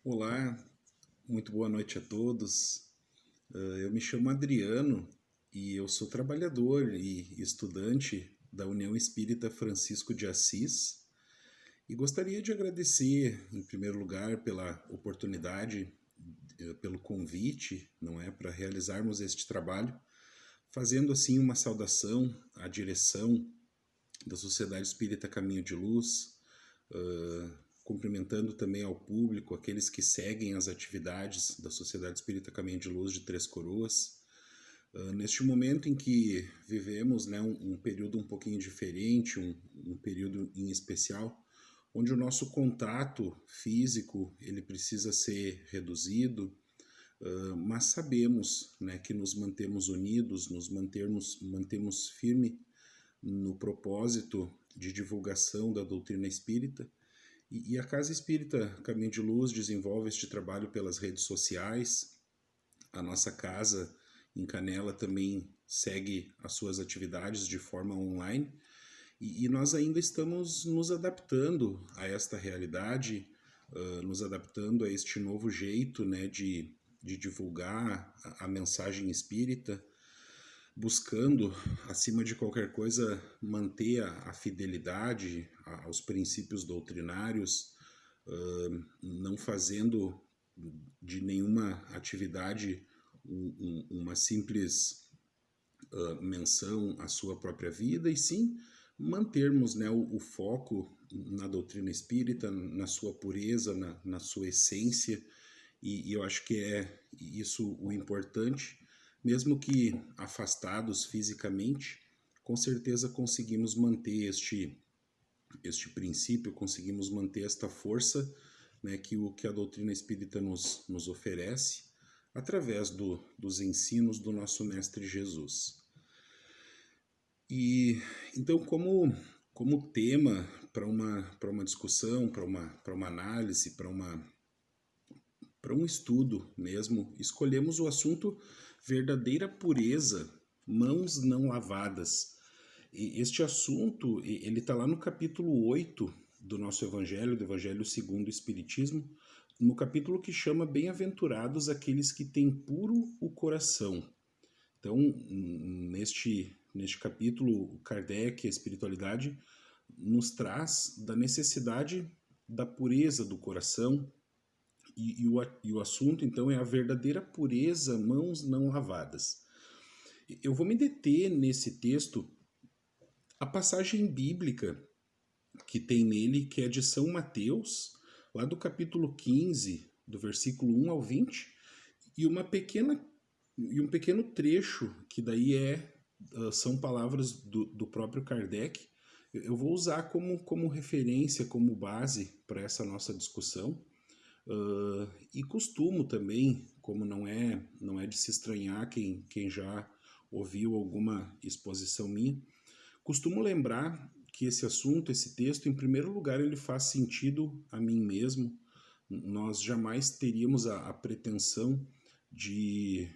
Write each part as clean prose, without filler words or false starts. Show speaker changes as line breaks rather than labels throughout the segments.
Olá, muito boa noite a todos. Eu me chamo Adriano e eu sou trabalhador e estudante da União Espírita Francisco de Assis e gostaria de agradecer, em primeiro lugar, pela oportunidade, pelo convite, não é, para realizarmos este trabalho, fazendo assim uma saudação à direção da Sociedade Espírita Caminho de Luz, cumprimentando também ao público, aqueles que seguem as atividades da Sociedade Espírita Caminho de Luz de Três Coroas. Neste momento em que vivemos, né, um período um pouquinho diferente, um período em especial, onde o nosso contato físico ele precisa ser reduzido, mas sabemos, né, que nos mantemos unidos, mantemos firme no propósito de divulgação da doutrina espírita. E a Casa Espírita Caminho de Luz desenvolve este trabalho pelas redes sociais. A nossa casa em Canela também segue as suas atividades de forma online. E nós ainda estamos nos adaptando a esta realidade, nos adaptando a este novo jeito, né, de divulgar a mensagem espírita, buscando, acima de qualquer coisa, manter a fidelidade aos princípios doutrinários, não fazendo de nenhuma atividade uma simples menção à sua própria vida, e sim mantermos, né, o foco na doutrina espírita, na sua pureza, na sua essência, e eu acho que é isso o importante. Mesmo que afastados fisicamente, com certeza conseguimos manter este princípio, conseguimos manter esta força, né, que a doutrina espírita nos oferece através dos ensinos do nosso Mestre Jesus. E então, como tema para uma discussão, para uma análise, para um estudo mesmo, escolhemos o assunto verdadeira pureza, mãos não lavadas. E este assunto, ele está lá no capítulo 8 do nosso Evangelho, do Evangelho segundo o Espiritismo, no capítulo que chama Bem-aventurados aqueles que têm puro o coração. Então, neste capítulo, Kardec, a espiritualidade, nos traz da necessidade da pureza do coração, e o assunto, então, é a verdadeira pureza, mãos não lavadas. Eu vou me deter nesse texto, a passagem bíblica que tem nele, que é de São Mateus, lá do capítulo 15, do versículo 1 ao 20, e um pequeno trecho, que daí são palavras do próprio Kardec. Eu vou usar como referência, como base para essa nossa discussão. E costumo também, como não é de se estranhar quem já ouviu alguma exposição minha, costumo lembrar que esse assunto, esse texto, em primeiro lugar, ele faz sentido a mim mesmo. Nós jamais teríamos a pretensão de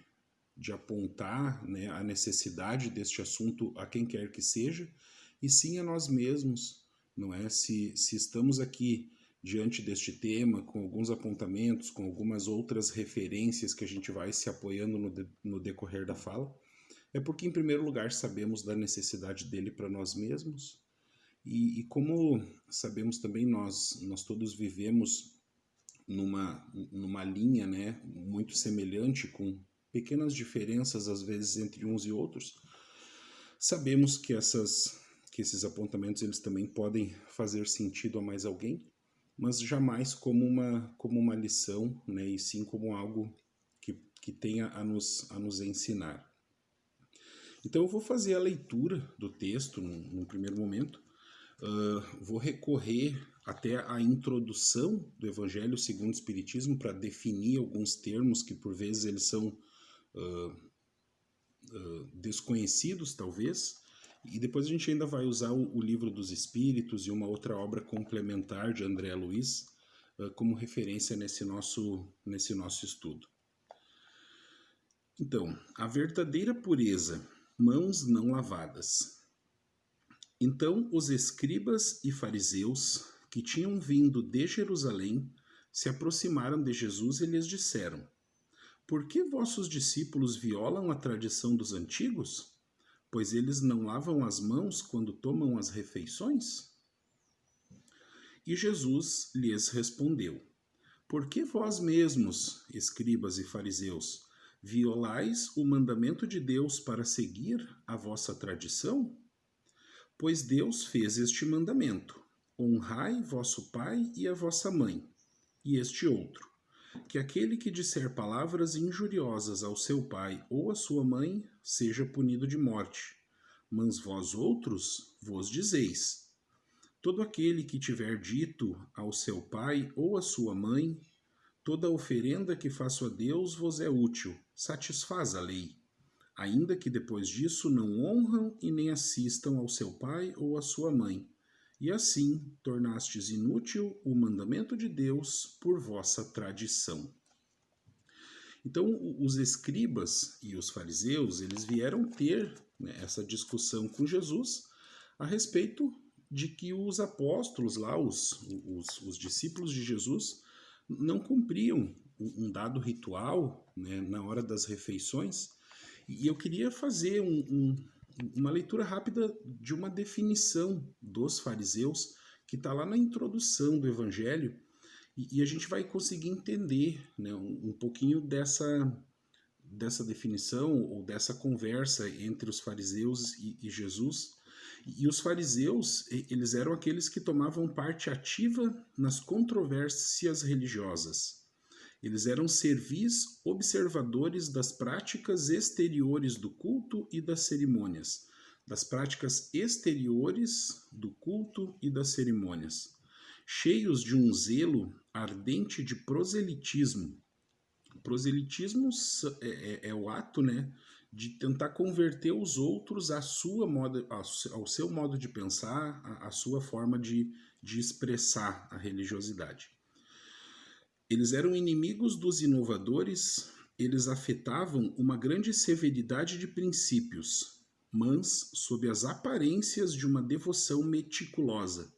apontar, né, a necessidade deste assunto a quem quer que seja, e sim a nós mesmos, não é? Se estamos aqui diante deste tema, com alguns apontamentos, com algumas outras referências que a gente vai se apoiando no decorrer da fala, é porque, em primeiro lugar, sabemos da necessidade dele para nós mesmos, e como sabemos também, nós todos vivemos numa linha, né, muito semelhante, com pequenas diferenças, às vezes, entre uns e outros. Sabemos que esses apontamentos eles também podem fazer sentido a mais alguém, mas jamais como uma lição, né, e sim como algo que tenha a nos ensinar. Então eu vou fazer a leitura do texto num primeiro momento, vou recorrer até a introdução do Evangelho segundo o Espiritismo para definir alguns termos que por vezes eles são desconhecidos, talvez, e depois a gente ainda vai usar o Livro dos Espíritos e uma outra obra complementar de André Luiz como referência nesse nosso estudo. Então, a verdadeira pureza, mãos não lavadas. Então os escribas e fariseus, que tinham vindo de Jerusalém, se aproximaram de Jesus e lhes disseram: Por que vossos discípulos violam a tradição dos antigos? Pois eles não lavam as mãos quando tomam as refeições? E Jesus lhes respondeu: Por que vós mesmos, escribas e fariseus, violais o mandamento de Deus para seguir a vossa tradição? Pois Deus fez este mandamento: honrai vosso pai e a vossa mãe. E este outro: que aquele que disser palavras injuriosas ao seu pai ou à sua mãe seja punido de morte. Mas vós outros vos dizeis: todo aquele que tiver dito ao seu pai ou à sua mãe, toda oferenda que faço a Deus vos é útil, satisfaz a lei, ainda que depois disso não honram e nem assistam ao seu pai ou à sua mãe. E assim tornastes inútil o mandamento de Deus por vossa tradição. Então, os escribas e os fariseus, eles vieram ter, né, essa discussão com Jesus a respeito de que os apóstolos lá, os discípulos de Jesus, não cumpriam um dado ritual, né, na hora das refeições. E eu queria fazer uma leitura rápida de uma definição dos fariseus que está lá na introdução do Evangelho, e a gente vai conseguir entender, né, um pouquinho dessa definição ou dessa conversa entre os fariseus e Jesus. E os fariseus, eles eram aqueles que tomavam parte ativa nas controvérsias religiosas. Eles eram servis observadores das práticas exteriores do culto e das cerimônias. Das práticas exteriores do culto e das cerimônias. Cheios de um zelo ardente de proselitismo. Proselitismo é o ato, né, de tentar converter os outros ao seu modo de pensar, à sua forma de expressar a religiosidade. Eles eram inimigos dos inovadores, eles afetavam uma grande severidade de princípios, mas sob as aparências de uma devoção meticulosa.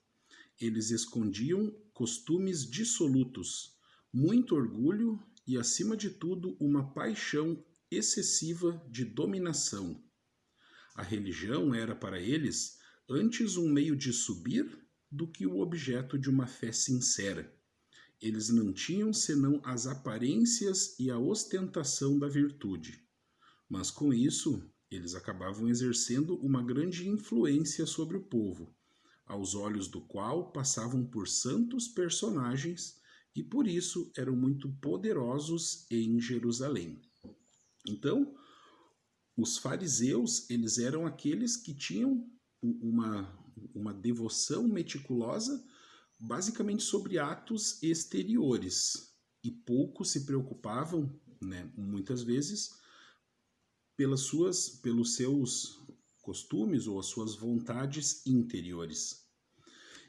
Eles escondiam costumes dissolutos, muito orgulho e, acima de tudo, uma paixão excessiva de dominação. A religião era para eles antes um meio de subir do que o objeto de uma fé sincera. Eles não tinham senão as aparências e a ostentação da virtude. Mas com isso, eles acabavam exercendo uma grande influência sobre o povo, aos olhos do qual passavam por santos personagens e por isso eram muito poderosos em Jerusalém. Então, os fariseus, eles eram aqueles que tinham uma devoção meticulosa basicamente sobre atos exteriores e pouco se preocupavam, né, muitas vezes, pelos seus costumes ou as suas vontades interiores.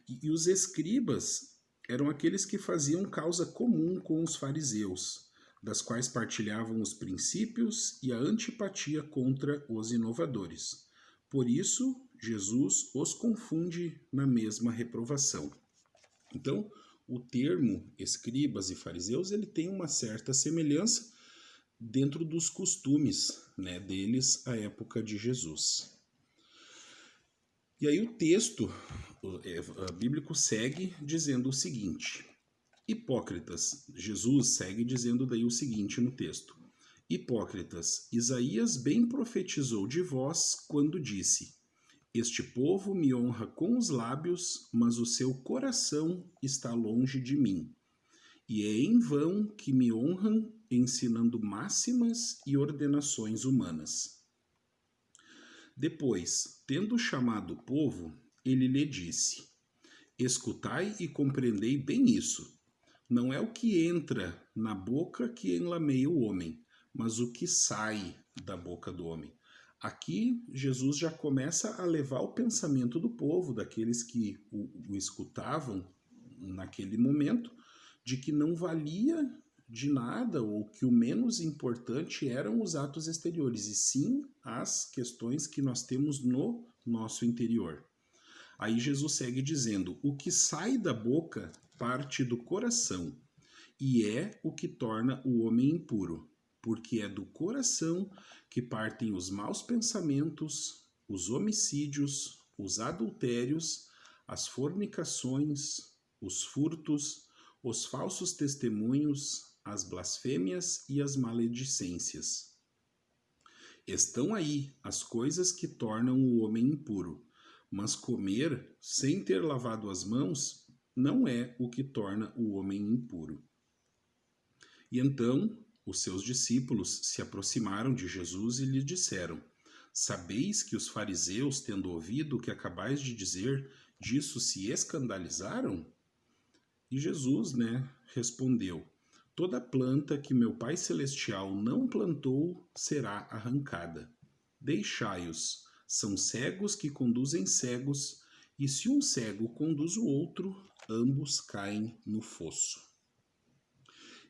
E os escribas eram aqueles que faziam causa comum com os fariseus, das quais partilhavam os princípios e a antipatia contra os inovadores. Por isso, Jesus os confunde na mesma reprovação. Então, o termo escribas e fariseus, ele tem uma certa semelhança dentro dos costumes, né, deles à época de Jesus. E aí o texto bíblico segue dizendo o seguinte: hipócritas, Jesus segue dizendo daí o seguinte no texto: hipócritas, Isaías bem profetizou de vós quando disse: este povo me honra com os lábios, mas o seu coração está longe de mim. E é em vão que me honram ensinando máximas e ordenações humanas. Depois, tendo chamado o povo, ele lhe disse: escutai e compreendei bem isso. Não é o que entra na boca que enlameia o homem, mas o que sai da boca do homem. Aqui, Jesus já começa a levar o pensamento do povo, daqueles que o escutavam naquele momento, de que não valia de nada ou que o menos importante eram os atos exteriores, e sim as questões que nós temos no nosso interior. Aí Jesus segue dizendo: o que sai da boca parte do coração, e é o que torna o homem impuro, porque é do coração que partem os maus pensamentos, os homicídios, os adultérios, as fornicações, os furtos, os falsos testemunhos, as blasfêmias e as maledicências. Estão aí as coisas que tornam o homem impuro, mas comer sem ter lavado as mãos não é o que torna o homem impuro. E então os seus discípulos se aproximaram de Jesus e lhe disseram: Sabeis que os fariseus, tendo ouvido o que acabais de dizer, disso se escandalizaram? E Jesus, respondeu: Toda planta que meu Pai Celestial não plantou será arrancada. Deixai-os, são cegos que conduzem cegos, e se um cego conduz o outro, ambos caem no fosso.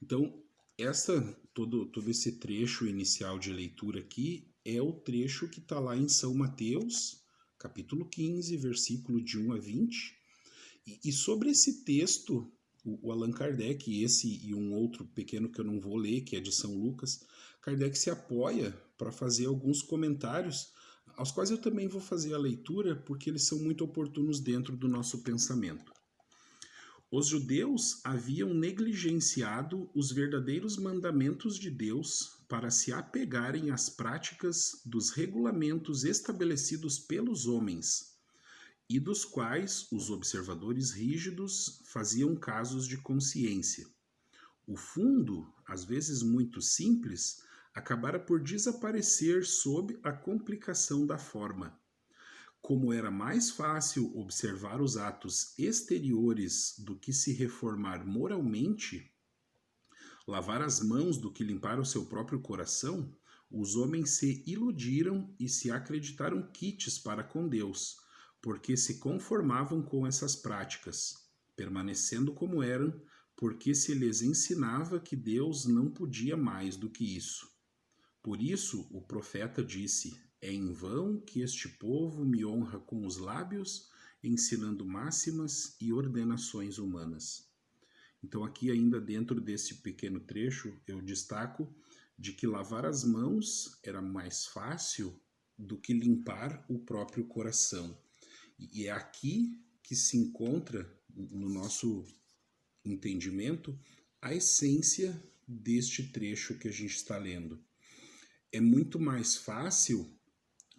Então, todo esse trecho inicial de leitura aqui é o trecho que está lá em São Mateus, capítulo 15, versículo de 1 a 20. E sobre esse texto, o Allan Kardec, esse e um outro pequeno que eu não vou ler, que é de São Lucas, Kardec se apoia para fazer alguns comentários, aos quais eu também vou fazer a leitura, porque eles são muito oportunos dentro do nosso pensamento. Os judeus haviam negligenciado os verdadeiros mandamentos de Deus para se apegarem às práticas dos regulamentos estabelecidos pelos homens, e dos quais os observadores rígidos faziam casos de consciência. O fundo, às vezes muito simples, acabara por desaparecer sob a complicação da forma. Como era mais fácil observar os atos exteriores do que se reformar moralmente, lavar as mãos do que limpar o seu próprio coração, os homens se iludiram e se acreditaram quites para com Deus, porque se conformavam com essas práticas, permanecendo como eram, porque se lhes ensinava que Deus não podia mais do que isso. Por isso o profeta disse: É em vão que este povo me honra com os lábios, ensinando máximas e ordenações humanas. Então aqui ainda dentro desse pequeno trecho eu destaco de que lavar as mãos era mais fácil do que limpar o próprio coração. E é aqui que se encontra, no nosso entendimento, a essência deste trecho que a gente está lendo. É muito mais fácil,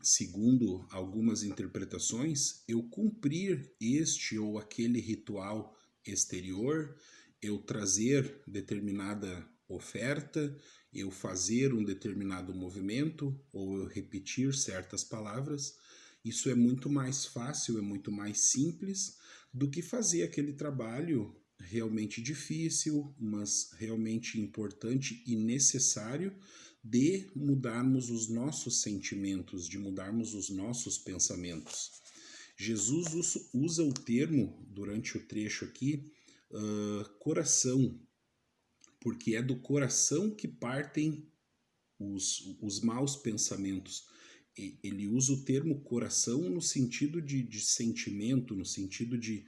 segundo algumas interpretações, eu cumprir este ou aquele ritual exterior, eu trazer determinada oferta, eu fazer um determinado movimento ou eu repetir certas palavras. Isso é muito mais fácil, é muito mais simples do que fazer aquele trabalho realmente difícil, mas realmente importante e necessário de mudarmos os nossos sentimentos, de mudarmos os nossos pensamentos. Jesus usa o termo, durante o trecho aqui, coração, porque é do coração que partem os maus pensamentos. Ele usa o termo coração no sentido de sentimento, no sentido de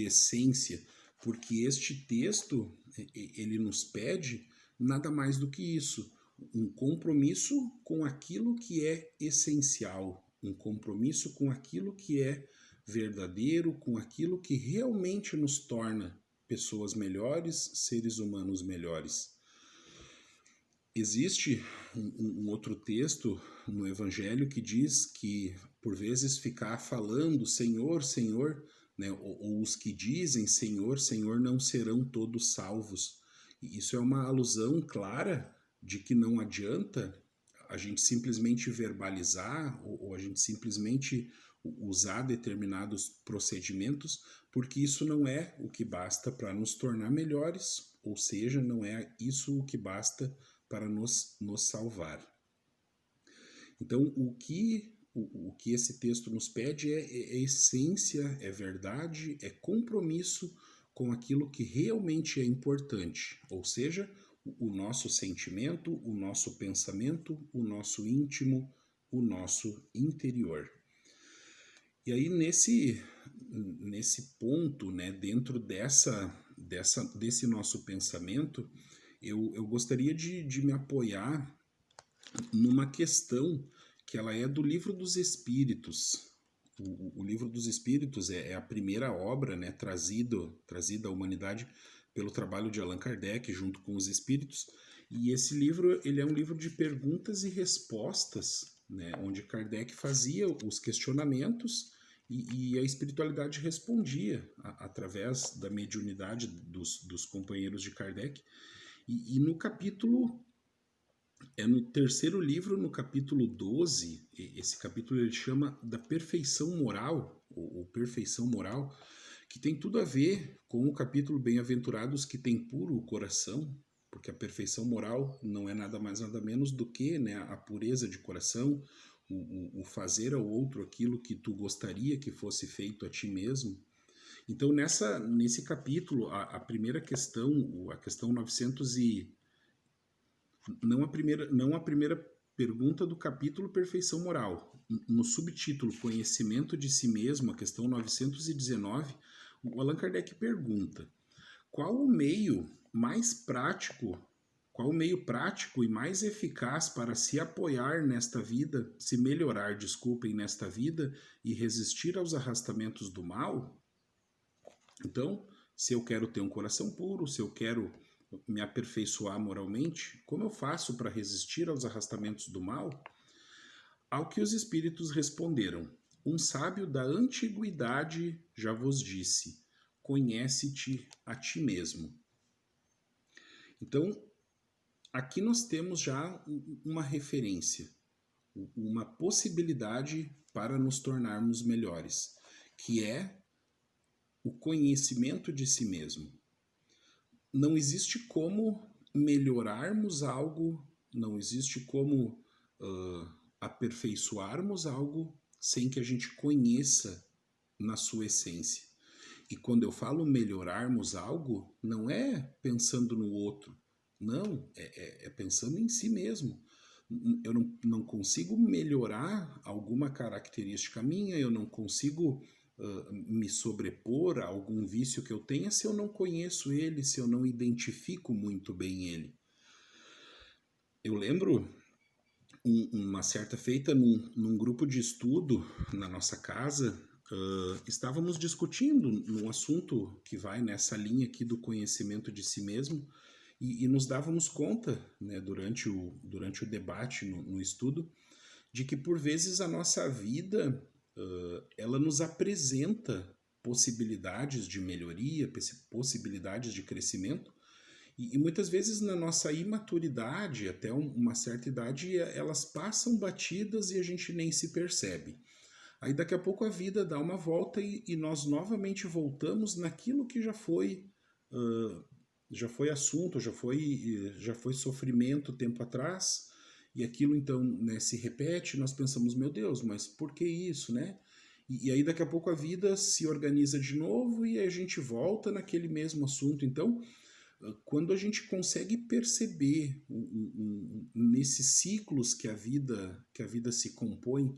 essência, porque este texto, ele nos pede nada mais do que isso, um compromisso com aquilo que é essencial, um compromisso com aquilo que é verdadeiro, com aquilo que realmente nos torna pessoas melhores, seres humanos melhores. Existe um outro texto no Evangelho que diz que, por vezes, ficar falando Senhor, Senhor, ou os que dizem Senhor, Senhor não serão todos salvos. E isso é uma alusão clara de que não adianta a gente simplesmente verbalizar ou a gente simplesmente usar determinados procedimentos, porque isso não é o que basta para nos tornar melhores, ou seja, não é isso o que basta para nos salvar. Então, o que esse texto nos pede é essência, é verdade, é compromisso com aquilo que realmente é importante, ou seja, o nosso sentimento, o nosso pensamento, o nosso íntimo, o nosso interior. E aí nesse ponto, dentro desse nosso pensamento, eu gostaria de me apoiar numa questão que ela é do Livro dos Espíritos. O Livro dos Espíritos é a primeira obra, né, trazida à humanidade pelo trabalho de Allan Kardec junto com os Espíritos. E esse livro ele é um livro de perguntas e respostas, né, onde Kardec fazia os questionamentos e a espiritualidade respondia através da mediunidade dos companheiros de Kardec. E no capítulo no terceiro livro, no capítulo 12, esse capítulo ele chama da perfeição moral, ou perfeição moral, que tem tudo a ver com o capítulo Bem-aventurados que tem puro o coração, porque a perfeição moral não é nada mais nada menos do que, né, a pureza de coração, o fazer ao outro aquilo que tu gostaria que fosse feito a ti mesmo. Então, nesse capítulo, a primeira questão, a questão 900 não a primeira pergunta do capítulo Perfeição Moral. No subtítulo Conhecimento de Si Mesmo, a questão 919, o Allan Kardec pergunta: qual o meio prático e mais eficaz para se apoiar nesta vida, se melhorar, nesta vida e resistir aos arrastamentos do mal? Então, se eu quero ter um coração puro, se eu quero me aperfeiçoar moralmente, como eu faço para resistir aos arrastamentos do mal? Ao que os espíritos responderam: um sábio da antiguidade já vos disse, conhece-te a ti mesmo. Então, aqui nós temos já uma referência, uma possibilidade para nos tornarmos melhores, que é o conhecimento de si mesmo. Não existe como melhorarmos algo, não existe como aperfeiçoarmos algo sem que a gente conheça na sua essência. E quando eu falo melhorarmos algo, não é pensando no outro, não, é pensando em si mesmo. Eu não consigo melhorar alguma característica minha, eu não consigo me sobrepor a algum vício que eu tenha se eu não conheço ele, se eu não identifico muito bem ele. Eu lembro uma certa feita num grupo de estudo na nossa casa, estávamos discutindo num assunto que vai nessa linha aqui do conhecimento de si mesmo e nos dávamos conta, né, durante o debate no estudo, de que por vezes a nossa vida ela nos apresenta possibilidades de melhoria, possibilidades de crescimento, e muitas vezes na nossa imaturidade, até uma certa idade, elas passam batidas e a gente nem se percebe. Aí daqui a pouco a vida dá uma volta e nós novamente voltamos naquilo que já foi assunto, já foi sofrimento tempo atrás, e aquilo então, né, se repete, nós pensamos, meu Deus, mas por que isso, né? E aí daqui a pouco a vida se organiza de novo e a gente volta naquele mesmo assunto. Então, quando a gente consegue perceber nesses ciclos que a vida se compõe,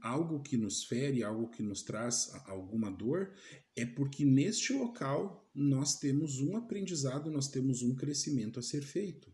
algo que nos fere, algo que nos traz alguma dor, é porque neste local nós temos um aprendizado, nós temos um crescimento a ser feito.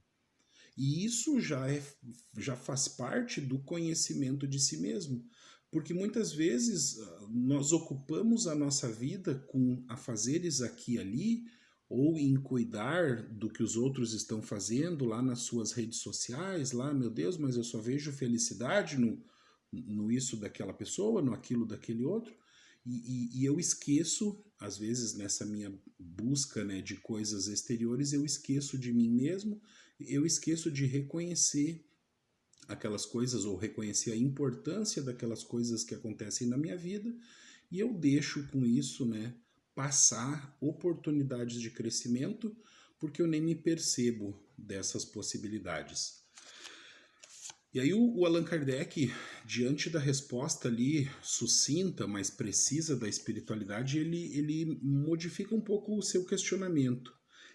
E isso já faz parte do conhecimento de si mesmo, porque muitas vezes nós ocupamos a nossa vida com afazeres aqui e ali, ou em cuidar do que os outros estão fazendo lá nas suas redes sociais, lá, meu Deus, mas eu só vejo felicidade no isso daquela pessoa, no aquilo daquele outro, e eu esqueço, às vezes nessa minha busca, né, de coisas exteriores, eu esqueço de mim mesmo, eu esqueço de reconhecer aquelas coisas ou reconhecer a importância daquelas coisas que acontecem na minha vida, e eu deixo com isso, né, passar oportunidades de crescimento, porque eu nem me percebo dessas possibilidades. E aí o Allan Kardec, diante da resposta ali sucinta, mas precisa da espiritualidade, ele modifica um pouco o seu questionamento.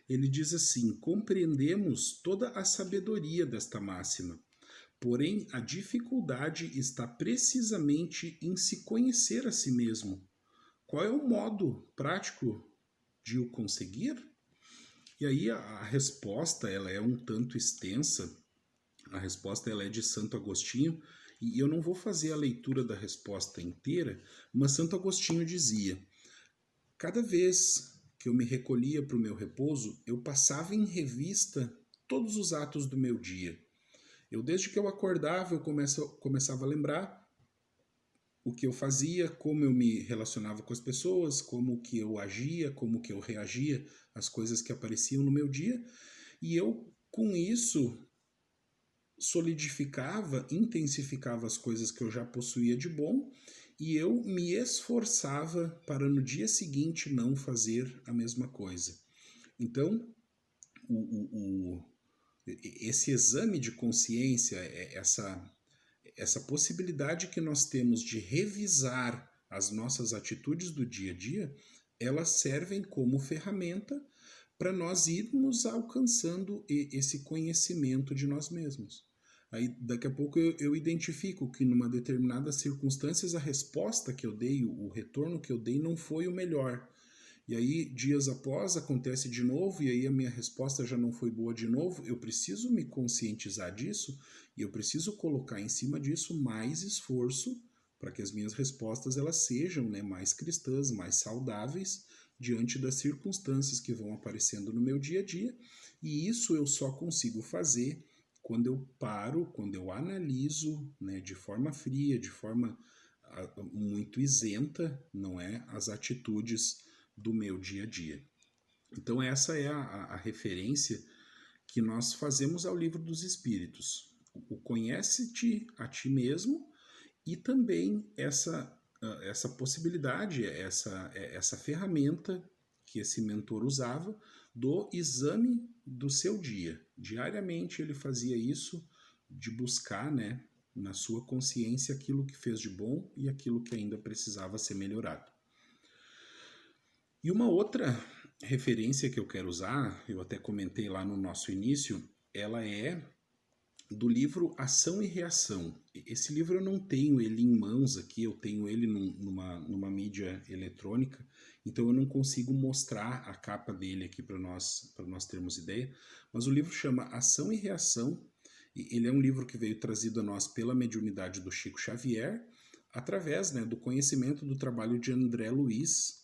Ele diz assim: compreendemos toda a sabedoria desta máxima, porém a dificuldade está precisamente em se conhecer a si mesmo. Qual é o modo prático de o conseguir? E aí a resposta ela é um tanto extensa, a resposta ela é de Santo Agostinho, e eu não vou fazer a leitura da resposta inteira, mas Santo Agostinho dizia: cada vez que eu me recolhia para o meu repouso, eu passava em revista todos os atos do meu dia. Desde que eu acordava, eu começava a lembrar o que eu fazia, como eu me relacionava com as pessoas, como que eu agia, como que eu reagia às coisas que apareciam no meu dia. E eu, com isso, solidificava, intensificava as coisas que eu já possuía de bom, e eu me esforçava para no dia seguinte não fazer a mesma coisa. Então, esse exame de consciência, essa possibilidade que nós temos de revisar as nossas atitudes do dia a dia, elas servem como ferramenta para nós irmos alcançando esse conhecimento de nós mesmos. Aí, daqui a pouco eu identifico que numa determinada circunstância a resposta que eu dei, o retorno que eu dei não foi o melhor. E aí, dias após, acontece de novo, e aí a minha resposta já não foi boa de novo. Eu preciso me conscientizar disso e eu preciso colocar em cima disso mais esforço para que as minhas respostas elas sejam, né, mais cristãs, mais saudáveis diante das circunstâncias que vão aparecendo no meu dia a dia. E isso eu só consigo fazer quando eu paro, quando eu analiso, né, de forma fria, de forma muito isenta, não é, as atitudes do meu dia a dia. Então essa é a referência que nós fazemos ao Livro dos Espíritos. O conhece-te a ti mesmo e também essa possibilidade, essa ferramenta que esse mentor usava do exame do seu dia. Diariamente ele fazia isso de buscar, né, na sua consciência aquilo que fez de bom e aquilo que ainda precisava ser melhorado. E uma outra referência que eu quero usar, eu até comentei lá no nosso início, ela é do livro Ação e Reação. Esse livro eu não tenho ele em mãos aqui, eu tenho ele numa mídia eletrônica, então eu não consigo mostrar a capa dele aqui para nós termos ideia, mas o livro chama Ação e Reação, e ele é um livro que veio trazido a nós pela mediunidade do Chico Xavier, através, né, do conhecimento do trabalho de André Luiz.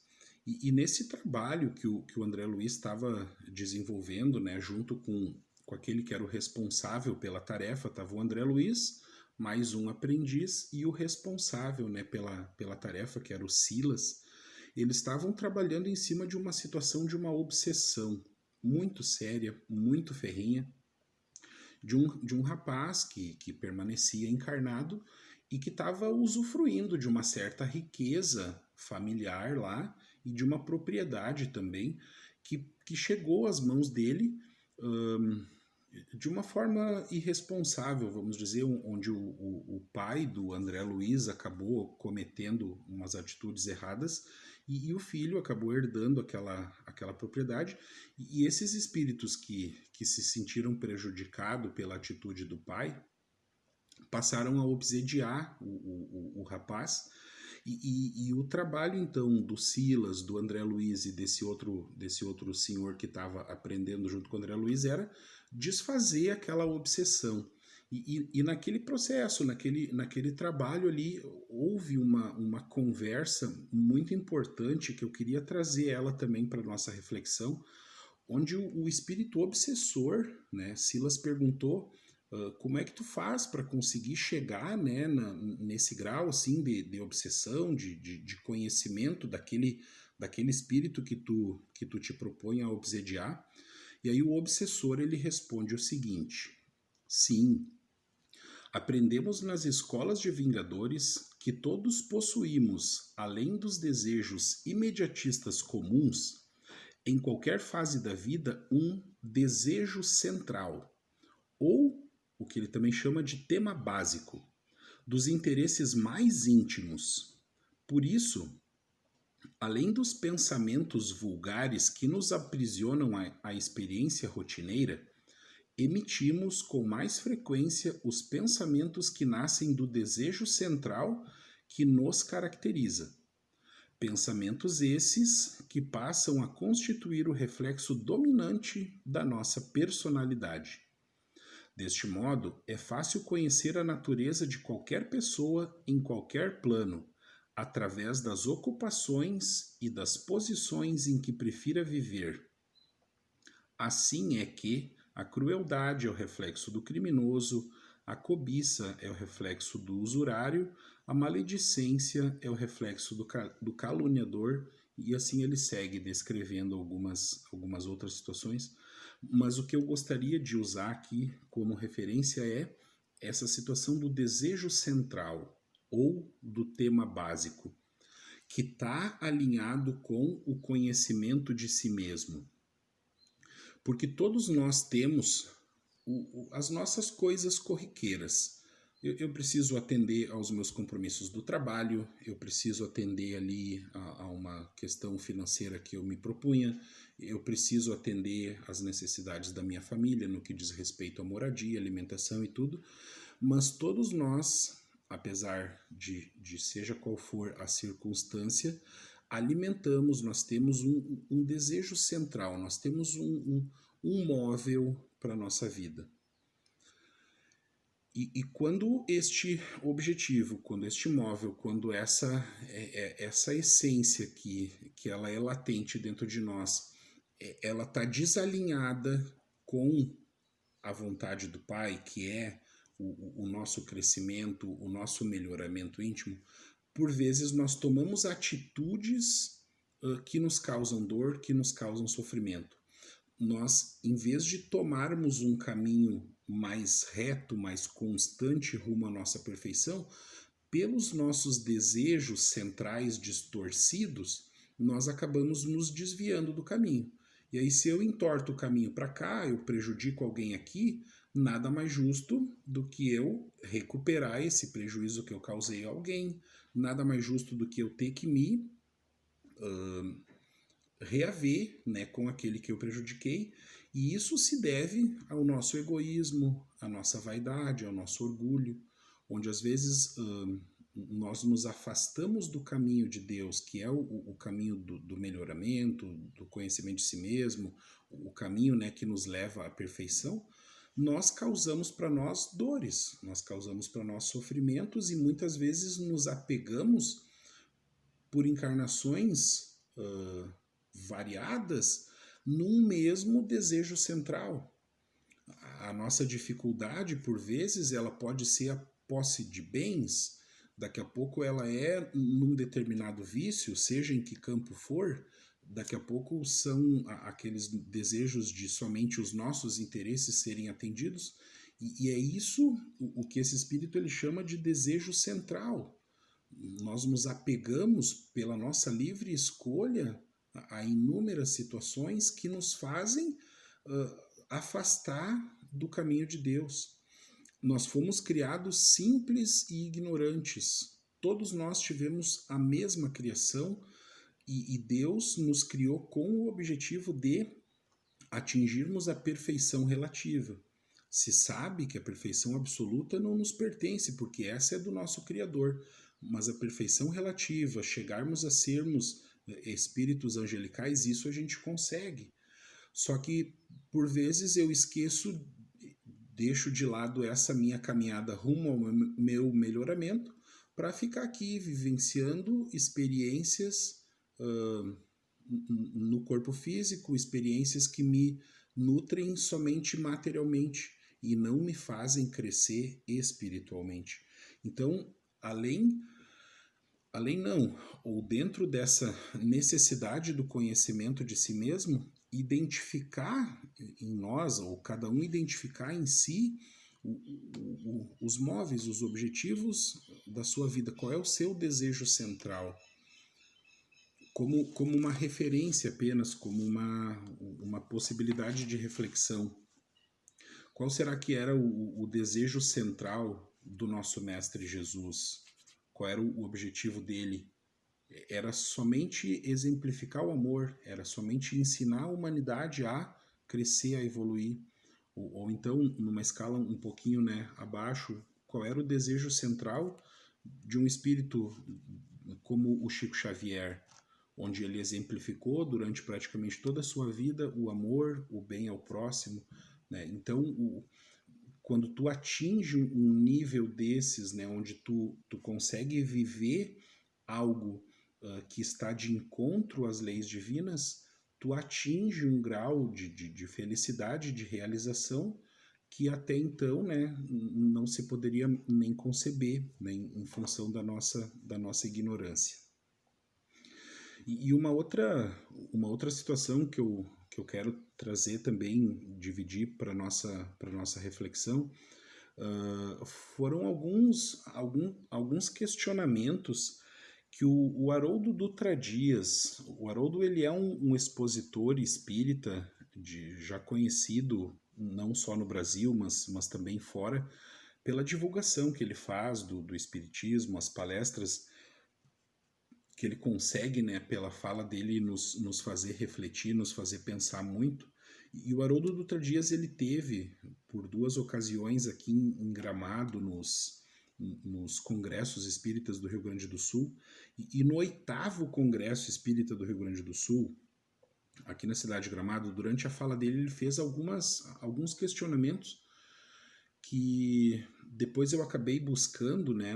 E nesse trabalho que o André Luiz estava desenvolvendo, né, junto com aquele que era o responsável pela tarefa, estava o André Luiz, mais um aprendiz, e o responsável, né, pela tarefa, que era o Silas. Eles estavam trabalhando em cima de uma situação de uma obsessão muito séria, muito ferrenha, de um rapaz que permanecia encarnado e que estava usufruindo de uma certa riqueza familiar lá e de uma propriedade também que chegou às mãos dele de uma forma irresponsável, vamos dizer, onde o pai do André Luiz acabou cometendo umas atitudes erradas e o filho acabou herdando aquela propriedade. E esses espíritos que se sentiram prejudicados pela atitude do pai passaram a obsediar o rapaz. E o trabalho, então, do Silas, do André Luiz e desse outro senhor que estava aprendendo junto com o André Luiz era desfazer aquela obsessão. E naquele processo, naquele trabalho ali, houve uma conversa muito importante que eu queria trazer ela também para a nossa reflexão, onde o espírito obsessor, né, Silas perguntou como é que tu faz para conseguir chegar, né, nesse grau assim de obsessão, de conhecimento daquele espírito que tu te propõe a obsediar. E aí o obsessor ele responde o seguinte: sim, aprendemos nas escolas de vingadores que todos possuímos, além dos desejos imediatistas comuns, em qualquer fase da vida, um desejo central, ou o que ele também chama de tema básico, dos interesses mais íntimos. Por isso, além dos pensamentos vulgares que nos aprisionam à experiência rotineira, emitimos com mais frequência os pensamentos que nascem do desejo central que nos caracteriza. Pensamentos esses que passam a constituir o reflexo dominante da nossa personalidade. Deste modo, é fácil conhecer a natureza de qualquer pessoa em qualquer plano, através das ocupações e das posições em que prefira viver. Assim é que a crueldade é o reflexo do criminoso, a cobiça é o reflexo do usurário, a maledicência é o reflexo do caluniador, e assim ele segue descrevendo algumas outras situações. Mas o que eu gostaria de usar aqui como referência é essa situação do desejo central ou do tema básico, que está alinhado com o conhecimento de si mesmo. Porque todos nós temos as nossas coisas corriqueiras. Eu preciso atender aos meus compromissos do trabalho, eu preciso atender ali a uma questão financeira que eu me propunha, eu preciso atender às necessidades da minha família no que diz respeito à moradia, alimentação e tudo, mas todos nós, apesar de seja qual for a circunstância, alimentamos, nós temos um desejo central, nós temos um móvel para a nossa vida. E quando este objetivo, quando este móvel, quando essa essência que ela é latente dentro de nós, ela está desalinhada com a vontade do Pai, que é o nosso crescimento, o nosso melhoramento íntimo, por vezes nós tomamos atitudes que nos causam dor, que nos causam sofrimento. Nós, em vez de tomarmos um caminho mais reto, mais constante rumo à nossa perfeição, pelos nossos desejos centrais distorcidos, nós acabamos nos desviando do caminho. E aí, se eu entorto o caminho para cá, eu prejudico alguém aqui, nada mais justo do que eu recuperar esse prejuízo que eu causei a alguém, nada mais justo do que eu ter que me reaver, né, com aquele que eu prejudiquei, e isso se deve ao nosso egoísmo, à nossa vaidade, ao nosso orgulho, onde às vezes nós nos afastamos do caminho de Deus, que é o caminho do melhoramento, do conhecimento de si mesmo, o caminho, né, que nos leva à perfeição. Nós causamos para nós dores, nós causamos para nós sofrimentos e muitas vezes nos apegamos por encarnações variadas num mesmo desejo central. A nossa dificuldade, por vezes, ela pode ser a posse de bens, daqui a pouco ela é num determinado vício, seja em que campo for, daqui a pouco são aqueles desejos de somente os nossos interesses serem atendidos, e é isso o que esse espírito ele chama de desejo central. Nós nos apegamos pela nossa livre escolha a inúmeras situações que nos fazem afastar do caminho de Deus. Nós fomos criados simples e ignorantes. Todos nós tivemos a mesma criação e Deus nos criou com o objetivo de atingirmos a perfeição relativa. Se sabe que a perfeição absoluta não nos pertence, porque essa é do nosso Criador. Mas a perfeição relativa, chegarmos a sermos espíritos angelicais, isso a gente consegue. Só que, por vezes, eu esqueço, deixo de lado essa minha caminhada rumo ao meu melhoramento para ficar aqui vivenciando experiências no corpo físico, experiências que me nutrem somente materialmente e não me fazem crescer espiritualmente. Então, além não, ou dentro dessa necessidade do conhecimento de si mesmo, identificar em nós, ou cada um identificar em si os móveis, os objetivos da sua vida, qual é o seu desejo central, como uma referência apenas, como uma possibilidade de reflexão. Qual será que era o desejo central do nosso Mestre Jesus? Qual era o objetivo dele? Era somente exemplificar o amor, era somente ensinar a humanidade a crescer, a evoluir. Ou então, numa escala um pouquinho, né, abaixo, qual era o desejo central de um espírito como o Chico Xavier, onde ele exemplificou durante praticamente toda a sua vida o amor, o bem ao próximo, né? Então, quando tu atinge um nível desses, né, onde tu consegue viver algo que está de encontro às leis divinas, tu atinge um grau de felicidade, de realização, que até então, né, não se poderia nem conceber, né, em função da nossa ignorância. E uma outra situação que eu quero trazer também, dividir para nossa reflexão, foram alguns questionamentos que o Haroldo Dutra Dias, o Haroldo ele é um expositor espírita já conhecido não só no Brasil, mas também fora, pela divulgação que ele faz do espiritismo, as palestras que ele consegue, né, pela fala dele, nos fazer refletir, nos fazer pensar muito. E o Haroldo Dutra Dias, ele teve, por 2 ocasiões aqui em Gramado, nos congressos espíritas do Rio Grande do Sul, e no 8º Congresso Espírita do Rio Grande do Sul, aqui na cidade de Gramado, durante a fala dele, ele fez alguns questionamentos que depois eu acabei buscando, né,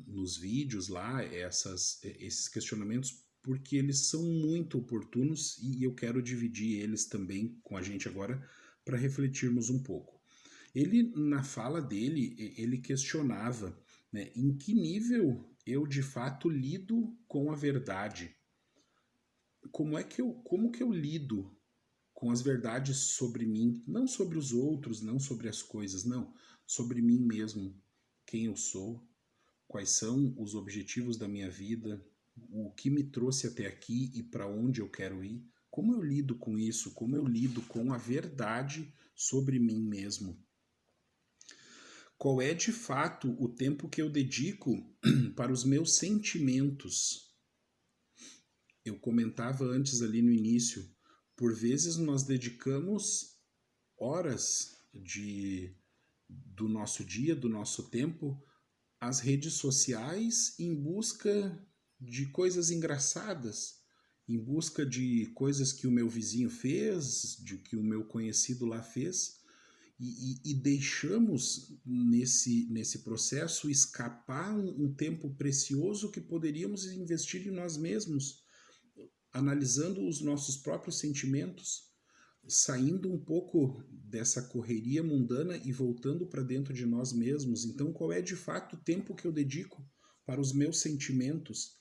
nos vídeos lá, esses questionamentos, porque eles são muito oportunos e eu quero dividir eles também com a gente agora para refletirmos um pouco. Ele, na fala dele, ele questionava, né, em que nível eu de fato lido com a verdade. Como que eu lido com as verdades sobre mim, não sobre os outros, não sobre as coisas, não, sobre mim mesmo, quem eu sou, quais são os objetivos da minha vida, o que me trouxe até aqui e para onde eu quero ir, como eu lido com isso, como eu lido com a verdade sobre mim mesmo. Qual é de fato o tempo que eu dedico para os meus sentimentos? Eu comentava antes ali no início, por vezes nós dedicamos horas do nosso dia, do nosso tempo, às redes sociais em busca de coisas engraçadas, em busca de coisas que o meu vizinho fez, de que o meu conhecido lá fez, e deixamos nesse processo escapar um tempo precioso que poderíamos investir em nós mesmos, analisando os nossos próprios sentimentos, saindo um pouco dessa correria mundana e voltando para dentro de nós mesmos. Então, qual é de fato o tempo que eu dedico para os meus sentimentos?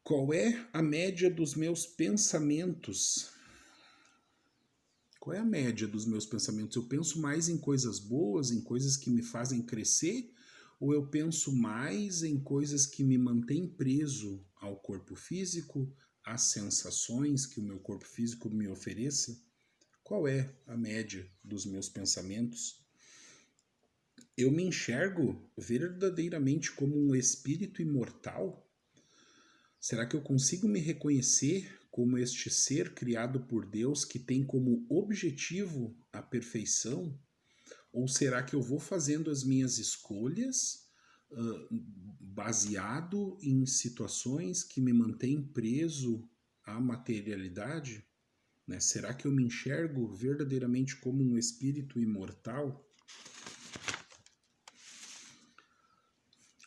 Qual é a média dos meus pensamentos? Qual é a média dos meus pensamentos? Eu penso mais em coisas boas, em coisas que me fazem crescer, ou eu penso mais em coisas que me mantêm preso ao corpo físico, às sensações que o meu corpo físico me ofereça? Qual é a média dos meus pensamentos? Eu me enxergo verdadeiramente como um espírito imortal? Será que eu consigo me reconhecer como este ser criado por Deus que tem como objetivo a perfeição? Ou será que eu vou fazendo as minhas escolhas baseado em situações que me mantêm preso à materialidade? Né? Será que eu me enxergo verdadeiramente como um espírito imortal?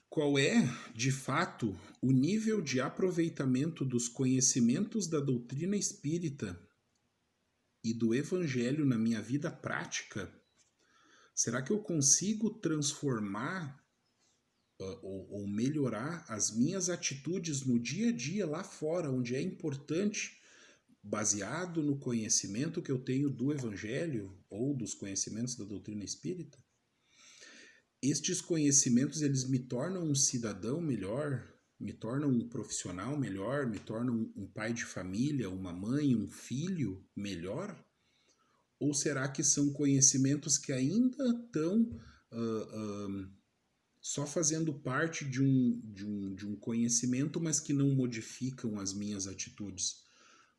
Qual é, de fato, o nível de aproveitamento dos conhecimentos da doutrina espírita e do evangelho na minha vida prática? Será que eu consigo transformar ou melhorar as minhas atitudes no dia a dia lá fora, onde é importante, baseado no conhecimento que eu tenho do evangelho ou dos conhecimentos da doutrina espírita? Estes conhecimentos, eles me tornam um cidadão melhor, me tornam um profissional melhor, me tornam um pai de família, uma mãe, um filho melhor? Ou será que são conhecimentos que ainda estão só fazendo parte de um conhecimento, mas que não modificam as minhas atitudes?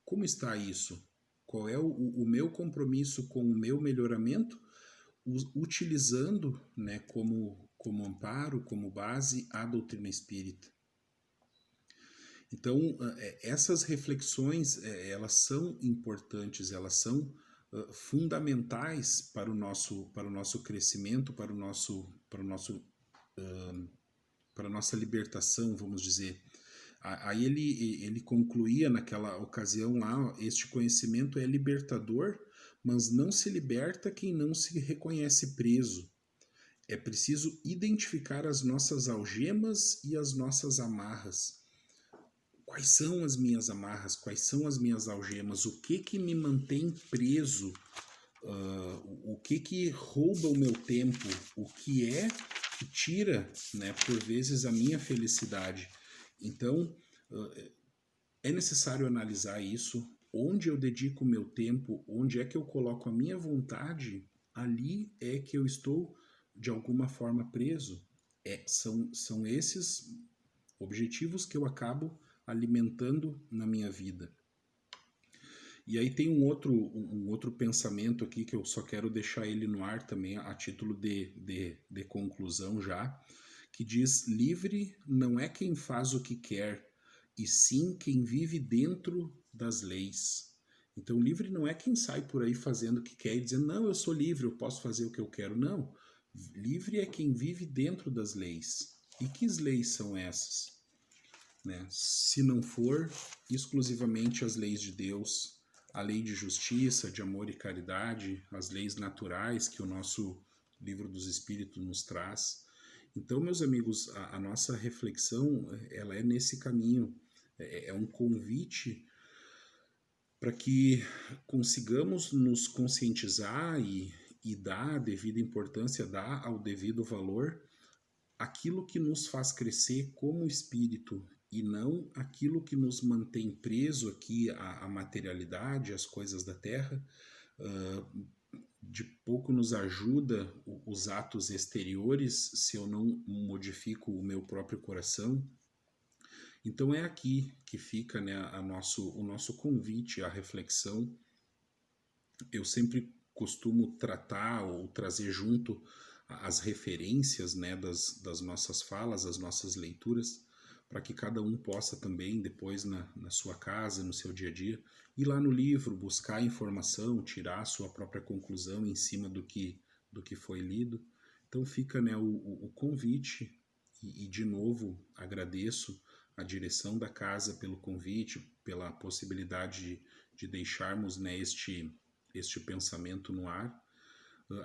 Como está isso? Qual é o meu compromisso com o meu melhoramento, utilizando, né, como amparo, como base, a doutrina espírita? Então, essas reflexões, elas são importantes, elas são fundamentais para o nosso crescimento, para a nossa libertação, vamos dizer. Aí ele concluía naquela ocasião lá: este conhecimento é libertador, mas não se liberta quem não se reconhece preso. É preciso identificar as nossas algemas e as nossas amarras. Quais são as minhas amarras? Quais são as minhas algemas? O que me mantém preso? O que rouba o meu tempo? O que é que tira, né, por vezes, a minha felicidade? Então, é necessário analisar isso. Onde eu dedico o meu tempo, onde é que eu coloco a minha vontade, ali é que eu estou, de alguma forma, preso. São esses objetivos que eu acabo alimentando na minha vida. E aí tem um outro pensamento aqui que eu só quero deixar ele no ar também, a título de conclusão já, que diz: livre não é quem faz o que quer, e sim quem vive dentro das leis. Então, livre não é quem sai por aí fazendo o que quer e dizendo: não, eu sou livre, eu posso fazer o que eu quero. Não. Livre é quem vive dentro das leis. E que leis são essas? Né? Se não for exclusivamente as leis de Deus, a lei de justiça, de amor e caridade, as leis naturais que o nosso livro dos Espíritos nos traz. Então, meus amigos, a nossa reflexão, ela é nesse caminho, é um convite para que consigamos nos conscientizar e dar a devida importância, dar ao devido valor aquilo que nos faz crescer como espírito e não aquilo que nos mantém preso aqui à materialidade, às coisas da terra. De pouco nos ajuda os atos exteriores se eu não modifico o meu próprio coração. Então é aqui que fica, né, o nosso convite à reflexão. Eu sempre costumo tratar ou trazer junto as referências, né, das nossas falas, as nossas leituras, para que cada um possa também, depois na sua casa, no seu dia a dia, ir lá no livro, buscar informação, tirar a sua própria conclusão em cima do que foi lido. Então fica, né, o convite, e de novo agradeço a direção da casa pelo convite, pela possibilidade de deixarmos, né, este pensamento no ar,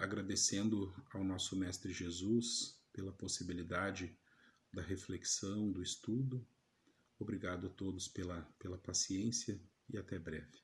agradecendo ao nosso Mestre Jesus pela possibilidade da reflexão, do estudo. Obrigado a todos pela paciência e até breve.